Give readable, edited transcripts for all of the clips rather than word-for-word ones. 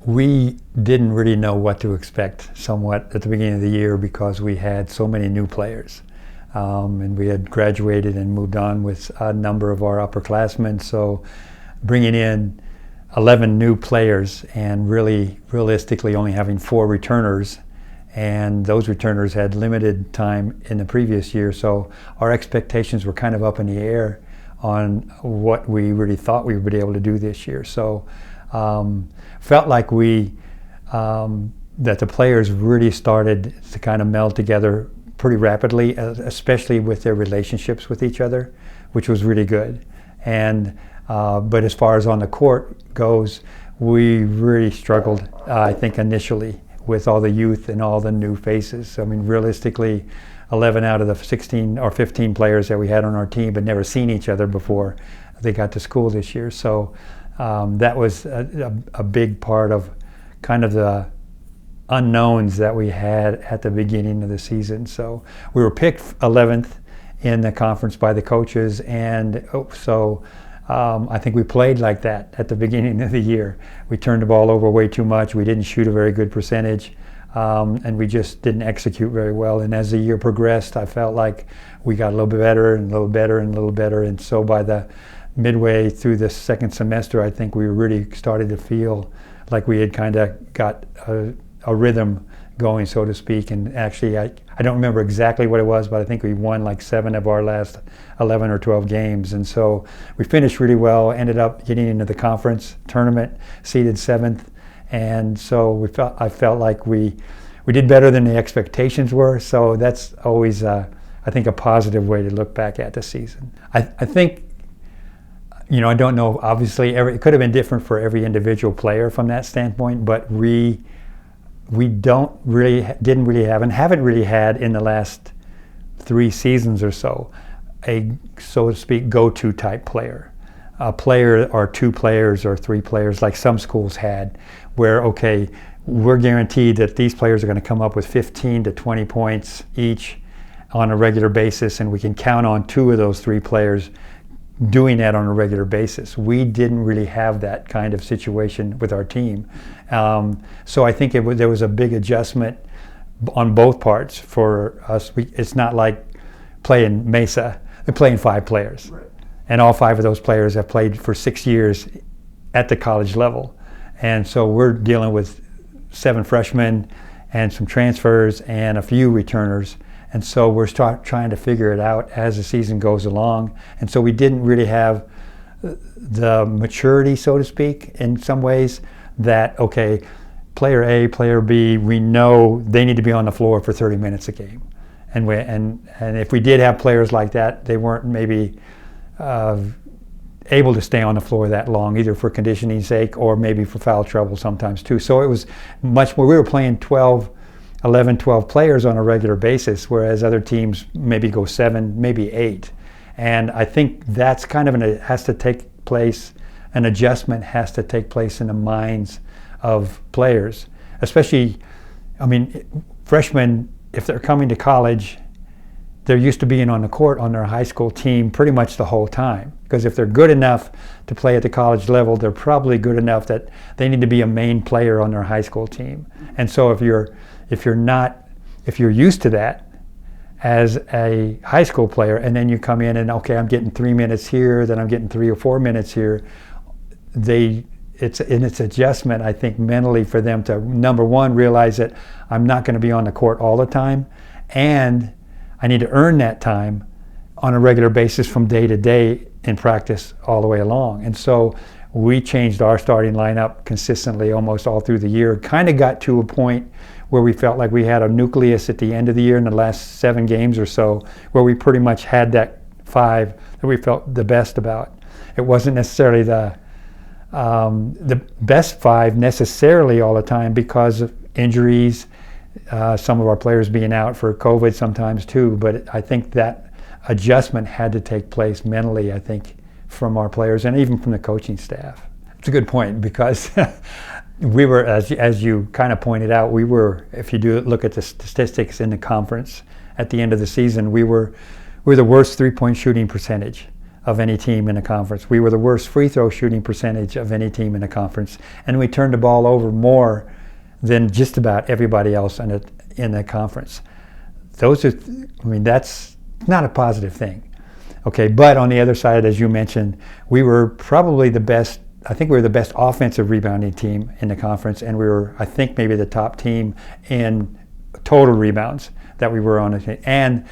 We didn't really know what to expect somewhat at the beginning of the year because we had so many new players. And we had graduated and moved on with a number of our upperclassmen. So bringing in 11 new players and really realistically only having 4 returners, and those returners had limited time in the previous year. So our expectations were kind of up in the air on what we really thought we would be able to do this year. So felt like that the players really started to kind of meld together pretty rapidly, especially with their relationships with each other, which was really good. And but as far as on the court goes, we really struggled, I think, initially with all the youth and all the new faces. I mean, realistically, 11 out of the 16 or 15 players that we had on our team had never seen each other before they got to school this year. So that was a big part of kind of the unknowns that we had at the beginning of the season. So we were picked 11th in the conference by the coaches, and I think we played like that at the beginning of the year. We turned the ball over way too much. We didn't shoot a very good percentage, and we just didn't execute very well. And as the year progressed, I felt like we got a little bit better and a little better and a little better. And so by the midway through the second semester, I think we really started to feel like we had kind of got a rhythm going, so to speak. And actually, I don't remember exactly what it was, but I think we won like 7 of our last 11 or 12 games. And so we finished really well, ended up getting into the conference tournament, seeded 7th. And so I felt like we did better than the expectations were. So that's always, I think, a positive way to look back at the season. I think, I don't know, obviously it could have been different for every individual player from that standpoint, but we didn't really have and haven't really had in the last 3 seasons or so a, so to speak, go-to type player. A player or 2 players or 3 players like some schools had, where, okay, we're guaranteed that these players are going to come up with 15 to 20 points each on a regular basis, and we can count on 2 of those 3 players doing that on a regular basis. We didn't really have that kind of situation with our team. So I think there was a big adjustment on both parts for us. It's not like playing Mesa. They're playing 5 players. Right. And all 5 of those players have played for 6 years at the college level. And so we're dealing with 7 freshmen and some transfers and a few returners. And so we're trying to figure it out as the season goes along. And so we didn't really have the maturity, so to speak, in some ways that, okay, player A, player B, we know they need to be on the floor for 30 minutes a game. And if we did have players like that, they weren't maybe able to stay on the floor that long, either for conditioning sake or maybe for foul trouble sometimes too. So it was much more, we were playing 11, 12 players on a regular basis, whereas other teams maybe go 7, maybe 8. And I think that's kind of has to take place, an adjustment has to take place in the minds of players. Especially, I mean, freshmen, if they're coming to college, they're used to being on the court on their high school team pretty much the whole time. Because if they're good enough to play at the college level, they're probably good enough that they need to be a main player on their high school team. And so if you're used to that as a high school player, and then you come in and, okay, I'm getting 3 minutes here, then I'm getting 3 or 4 minutes here, it's adjustment, I think, mentally for them to, number one, realize that I'm not going to be on the court all the time, and I need to earn that time on a regular basis from day to day in practice all the way along. And so we changed our starting lineup consistently almost all through the year. Kind of got to a point where we felt like we had a nucleus at the end of the year in the last 7 games or so, where we pretty much had that 5 that we felt the best about. It wasn't necessarily the best 5 necessarily all the time because of injuries, some of our players being out for COVID sometimes too, but I think that adjustment had to take place mentally, I think, from our players and even from the coaching staff. It's a good point because we were, as you kind of pointed out, we were, if you do look at the statistics in the conference at the end of the season, we were the worst 3-point shooting percentage of any team in the conference. We were the worst free throw shooting percentage of any team in the conference, and we turned the ball over more than just about everybody else in the conference. That's not a positive thing. Okay, but on the other side, as you mentioned, we were probably the best. I think we were the best offensive rebounding team in the conference, and we were, I think, maybe the top team in total rebounds that we were on the team. And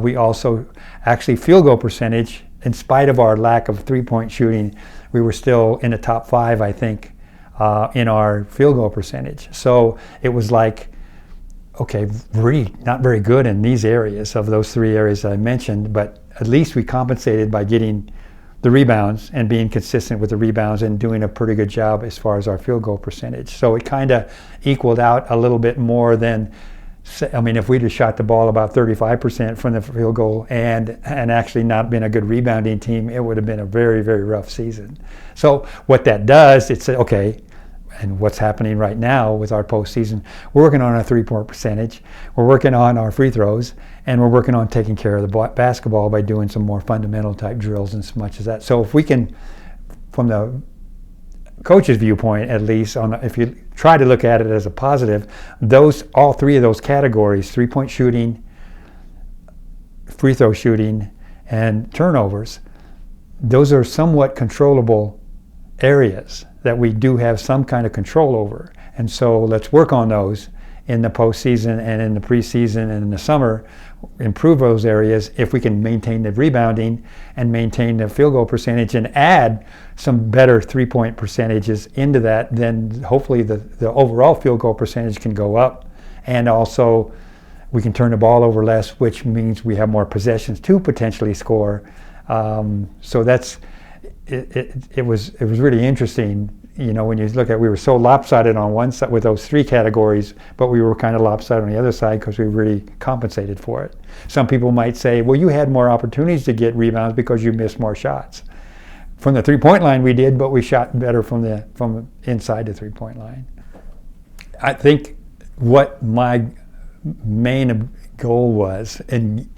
we also, actually, field goal percentage, in spite of our lack of three-point shooting, we were still in the top 5, I think, in our field goal percentage. So it was like, okay, really not very good in these areas of those 3 areas that I mentioned, but at least we compensated by getting the rebounds and being consistent with the rebounds and doing a pretty good job as far as our field goal percentage. So it kind of equaled out a little bit more than, if we'd have shot the ball about 35% from the field goal and actually not been a good rebounding team, it would have been a very, very rough season. So what that does, it's okay, and what's happening right now with our postseason, we're working on our three-point percentage, we're working on our free throws, and we're working on taking care of the basketball by doing some more fundamental type drills and so much as that. So if we can, from the coach's viewpoint at least, if you try to look at it as a positive, all 3 of those categories, three-point shooting, free throw shooting, and turnovers, those are somewhat controllable areas that we do have some kind of control over. And so let's work on those in the postseason and in the preseason and in the summer, improve those areas. If we can maintain the rebounding and maintain the field goal percentage and add some better three-point percentages into that, then hopefully the overall field goal percentage can go up. And also we can turn the ball over less, which means we have more possessions to potentially score. So that's it was really interesting, when you look at, we were so lopsided on one side with those 3 categories, but we were kind of lopsided on the other side because we really compensated for it. Some people might say, well, you had more opportunities to get rebounds because you missed more shots. From the three-point line we did, but we shot better from inside the three-point line. I think what my main goal was, and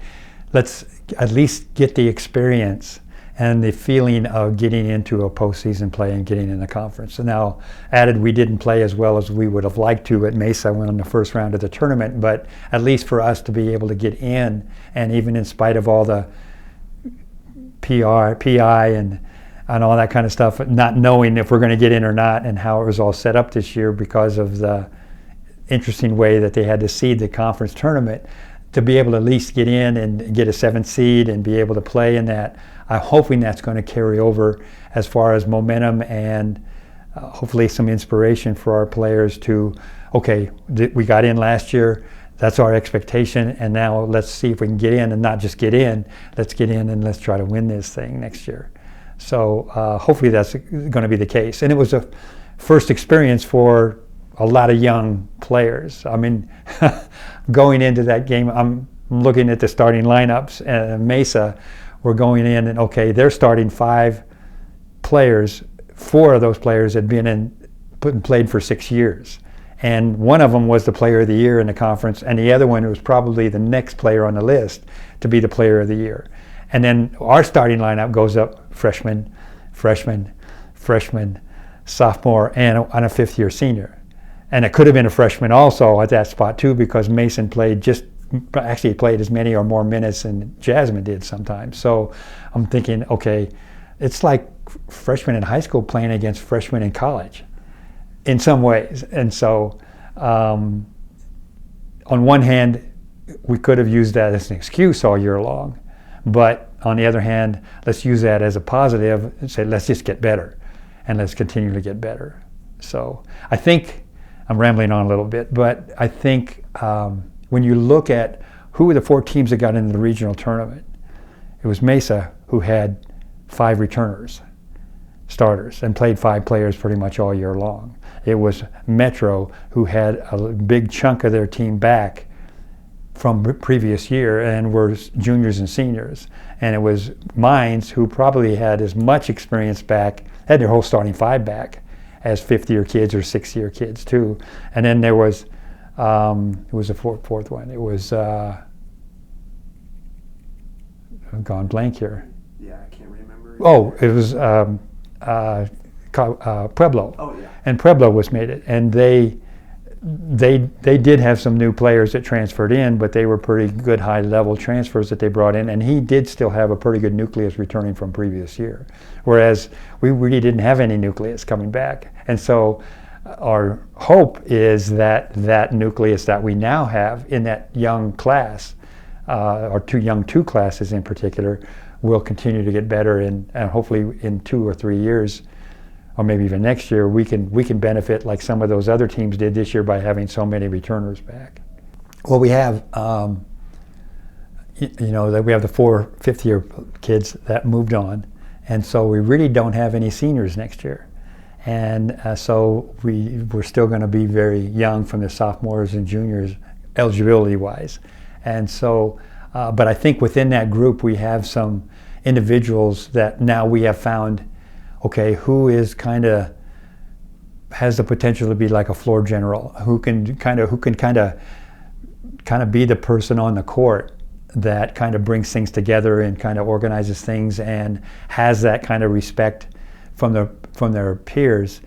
let's at least get the experience and the feeling of getting into a postseason play and getting in the conference. So now, added, we didn't play as well as we would have liked to at Mesa. Went on the first round of the tournament, but at least for us to be able to get in, and even in spite of all the PI and all that kind of stuff, not knowing if we're going to get in or not, and how it was all set up this year because of the interesting way that they had to seed the conference tournament, to be able to at least get in and get a 7th seed and be able to play in that. I'm hoping that's going to carry over as far as momentum and hopefully some inspiration for our players to, okay, we got in last year, that's our expectation, and now let's see if we can get in, and not just get in, let's get in and let's try to win this thing next year. So hopefully that's going to be the case. And it was a first experience for a lot of young players. Going into that game, I'm looking at the starting lineups, and Mesa, we're going in and, okay, they're starting 5 players. 4 of those players had been played for 6 years. And one of them was the player of the year in the conference, and the other one was probably the next player on the list to be the player of the year. And then our starting lineup goes up freshman, sophomore, and a 5th-year senior. And it could have been a freshman also at that spot too, because Mason played as many or more minutes than Jasmine did sometimes. So I'm thinking, okay, it's like freshmen in high school playing against freshmen in college in some ways. And so on one hand, we could have used that as an excuse all year long. But on the other hand, let's use that as a positive and say, let's just get better and let's continue to get better. So I think, I'm rambling on a little bit, but I think when you look at who were the 4 teams that got into the regional tournament, it was Mesa, who had 5 returners, starters, and played 5 players pretty much all year long. It was Metro, who had a big chunk of their team back from previous year and were juniors and seniors. And it was Mines, who probably had as much experience back, had their whole starting 5 back, as 5th-year kids or 6th-year kids too. And then there was, it was a fourth one. It was, I've gone blank here. Yeah, I can't remember. Oh, it was Pueblo. Oh yeah. And Pueblo made it, and they did have some new players that transferred in, but they were pretty good high-level transfers that they brought in, and he did still have a pretty good nucleus returning from previous year, whereas we really didn't have any nucleus coming back. And so our hope is that that nucleus that we now have in that young class, or two classes in particular, will continue to get better, and hopefully in 2 or 3 years, or maybe even next year, we can benefit like some of those other teams did this year by having so many returners back. Well, we have, that we have the 4 fifth-year kids that moved on, and so we really don't have any seniors next year, and so we're still going to be very young from the sophomores and juniors, eligibility-wise, and so. But I think within that group we have some individuals that now we have found. Okay, who is kind of has the potential to be like a floor general, who can kind of be the person on the court that kind of brings things together and kind of organizes things and has that kind of respect from their peers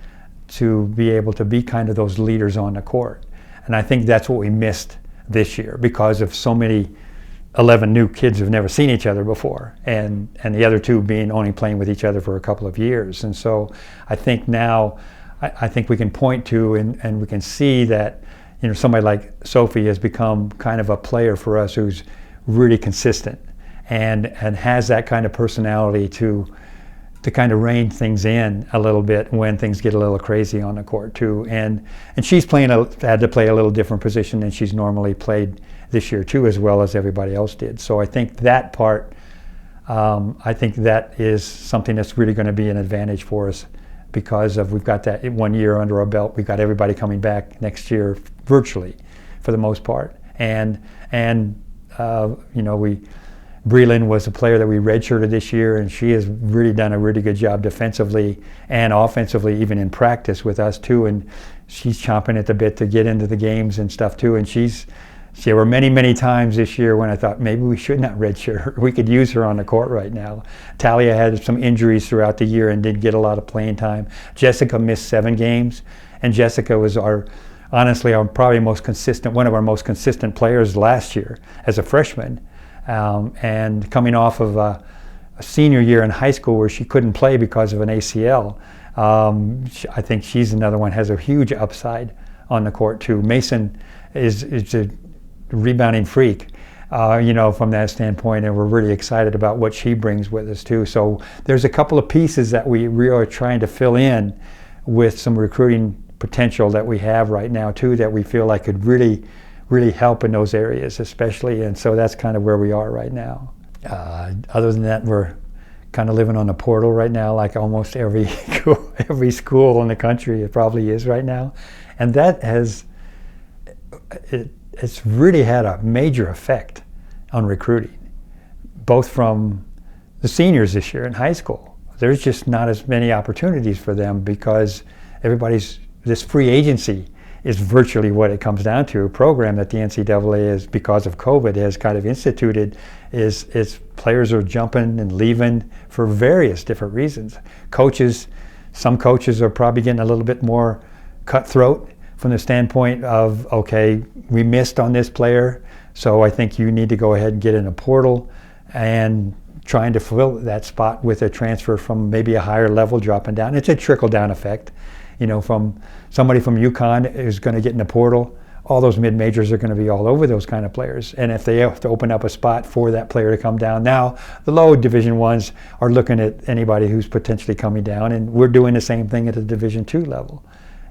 to be able to be kind of those leaders on the court. And I think that's what we missed this year because of so many 11 new kids who've never seen each other before, and the other 2 being only playing with each other for a couple of years. And so I think now, I think we can point to and we can see that, somebody like Sophie has become kind of a player for us who's really consistent and has that kind of personality to kind of rein things in a little bit when things get a little crazy on the court too. And she's had to play a little different position than she's normally played this year too, as well as everybody else did. So I think that part, I think that is something that's really going to be an advantage for us because we've got that 1 year under our belt. We've got everybody coming back next year virtually, for the most part. And Breland was a player that we redshirted this year, and she has really done a really good job defensively and offensively, even in practice with us too. And she's chomping at the bit to get into the games and stuff too. And there were many, many times this year when I thought maybe we should not redshirt her. We could use her on the court right now. Talia had some injuries throughout the year and didn't get a lot of playing time. Jessica missed 7 games, and Jessica was honestly probably one of our most consistent players last year as a freshman. And coming off of a senior year in high school where she couldn't play because of an ACL, I think she's another one, has a huge upside on the court too. Mason is a rebounding freak, from that standpoint, and we're really excited about what she brings with us too. So there's a couple of pieces that we really are trying to fill in with some recruiting potential that we have right now too, that we feel like could really help in those areas especially, and so that's kind of where we are right now. Other than that, we're kind of living on the portal right now, like almost every school in the country it probably is right now, and that it's really had a major effect on recruiting, both from the seniors this year in high school. There's just not as many opportunities for them because this free agency is virtually what it comes down to. A program that the NCAA is, because of COVID, has kind of instituted is players are jumping and leaving for various different reasons. Some coaches are probably getting a little bit more cutthroat from the standpoint of, okay, we missed on this player, so I think you need to go ahead and get in a portal, and trying to fill that spot with a transfer from maybe a higher level dropping down. It's a trickle-down effect. From somebody from UConn who's going to get in the portal, all those mid-majors are going to be all over those kind of players. And if they have to open up a spot for that player to come down, now the low Division I's are looking at anybody who's potentially coming down, and we're doing the same thing at the Division II level.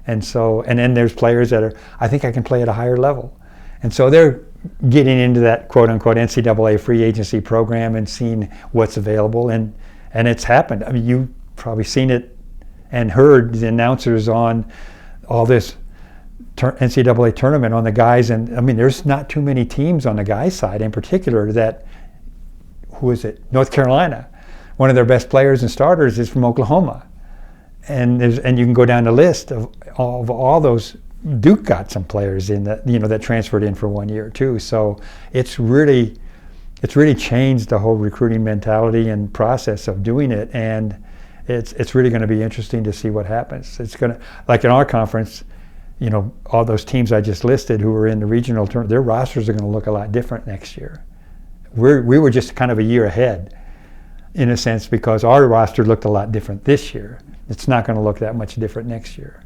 And then there's players that are, I think I can play at a higher level. And so they're getting into that quote-unquote NCAA free agency program and seeing what's available, and it's happened. I mean, you've probably seen it and heard the announcers on all this NCAA tournament on the guys, and I mean, there's not too many teams on the guys' side in particular that, North Carolina, one of their best players and starters is from Oklahoma, and you can go down the list of all those. Duke got some players in that, that transferred in for 1 year too, so it's really it's really changed the whole recruiting mentality and process of doing it, and it's really going to be interesting to see what happens. It's going to, like in our conference, you know, all those teams I just listed who were in the regional tournament, their rosters are going to look a lot different next year. We were just kind of a year ahead, in a sense, because our roster looked a lot different this year. It's not going to look that much different next year.